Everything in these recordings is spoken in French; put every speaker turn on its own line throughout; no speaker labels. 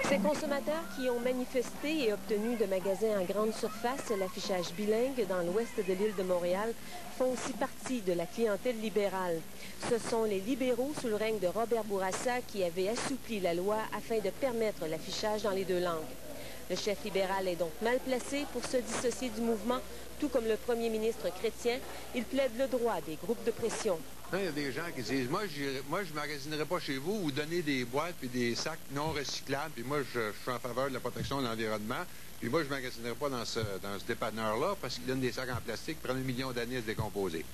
Ces consommateurs qui ont manifesté et obtenu de magasins en grande surface l'affichage bilingue dans l'ouest de l'île de Montréal font aussi partie de la clientèle libérale. Ce sont les libéraux sous le règne de Robert Bourassa qui avaient assoupli la loi afin de permettre l'affichage dans les deux langues. Le chef libéral est donc mal placé pour se dissocier du mouvement, tout comme le premier ministre chrétien. Il plaide le droit des groupes de pression.
Il y a des gens qui disent, moi, je magasinerai pas chez vous, vous donnez des boîtes et des sacs non recyclables, puis moi, je suis en faveur de la protection de l'environnement, puis moi, je magasinerai pas dans ce dépanneur-là parce qu'il donne des sacs en plastique qui prennent 1 million d'années à se décomposer.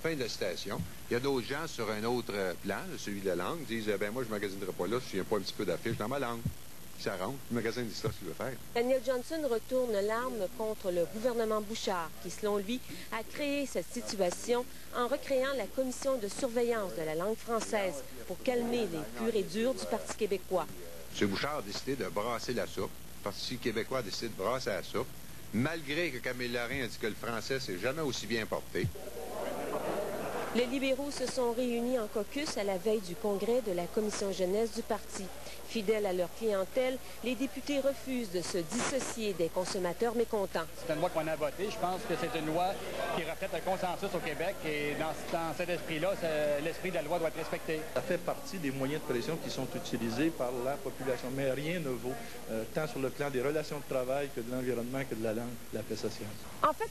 Fin de la citation. Il y a d'autres gens sur un autre plan, celui de la langue, disent, ben moi, je magasinerai pas là si il n'y a pas un petit peu d'affiche dans ma langue. Ça rentre, le magasin dit ça, ce qu'il veut faire.
Daniel Johnson retourne l'arme contre le gouvernement Bouchard, qui, selon lui, a créé cette situation en recréant la commission de surveillance de la langue française pour calmer les purs et durs du Parti québécois.
M. Bouchard a décidé de brasser la soupe. Le Parti québécois a décidé de brasser la soupe, malgré que Camille Lorrain a dit que le français s'est jamais aussi bien porté.
Les libéraux se sont réunis en caucus à la veille du congrès de la commission jeunesse du parti. Fidèles à leur clientèle, les députés refusent de se dissocier des consommateurs mécontents.
C'est une loi qu'on a votée. Je pense que c'est une loi qui reflète un consensus au Québec et dans cet esprit-là, l'esprit de la loi doit être respecté.
Ça fait partie des moyens de pression qui sont utilisés par la population, mais rien ne vaut, tant sur le plan des relations de travail que de l'environnement que de la langue, de la paix sociale.
En fait,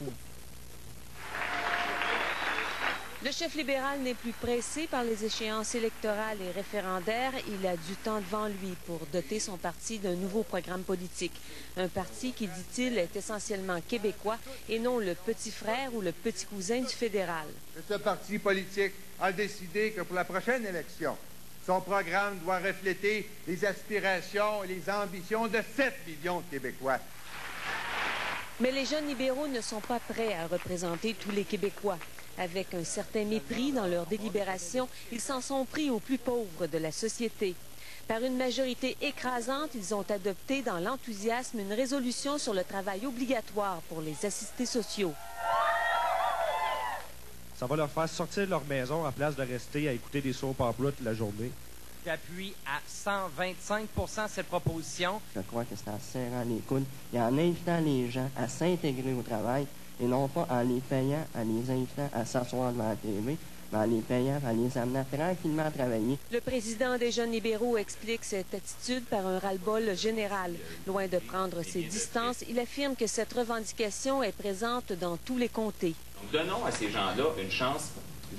le chef libéral n'est plus pressé par les échéances électorales et référendaires. Il a du temps devant lui pour doter son parti d'un nouveau programme politique. Un parti qui, dit-il, est essentiellement québécois et non le petit frère ou le petit cousin du fédéral.
Ce parti politique a décidé que pour la prochaine élection, son programme doit refléter les aspirations et les ambitions de 7 millions de Québécois.
Mais les jeunes libéraux ne sont pas prêts à représenter tous les Québécois. Avec un certain mépris dans leur délibération, ils s'en sont pris aux plus pauvres de la société. Par une majorité écrasante, ils ont adopté dans l'enthousiasme une résolution sur le travail obligatoire pour les assistés sociaux.
Ça va leur faire sortir de leur maison à place de rester à écouter des soap operas toute la journée.
J'appuie à 125 cette proposition.
Je crois que c'est en serrant les coudes et en invitant les gens à s'intégrer au travail et non pas en les payant, en les invitant à s'asseoir devant la TV, mais en les payant, en les amenant tranquillement à travailler.
Le président des jeunes libéraux explique cette attitude par un ras-le-bol général. Loin de prendre ses distances, il affirme que cette revendication est présente dans tous les comtés.
Donc, donnons à ces gens-là une chance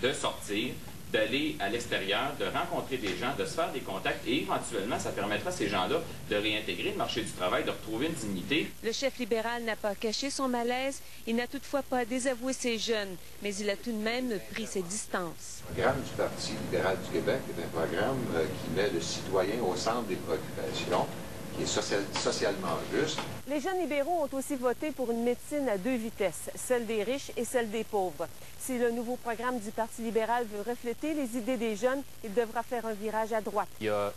de sortir, d'aller à l'extérieur, de rencontrer des gens, de se faire des contacts et éventuellement, ça permettra à ces gens-là de réintégrer le marché du travail, de retrouver une dignité.
Le chef libéral n'a pas caché son malaise. Il n'a toutefois pas désavoué ses jeunes, mais il a tout de même pris ses distances.
Le programme du Parti libéral du Québec est un programme qui met le citoyen au centre des préoccupations, qui est socialement juste.
Les jeunes libéraux ont aussi voté pour une médecine à 2 vitesses, celle des riches et celle des pauvres. Si le nouveau programme du Parti libéral veut refléter les idées des jeunes, il devra faire un virage à droite.
Il y a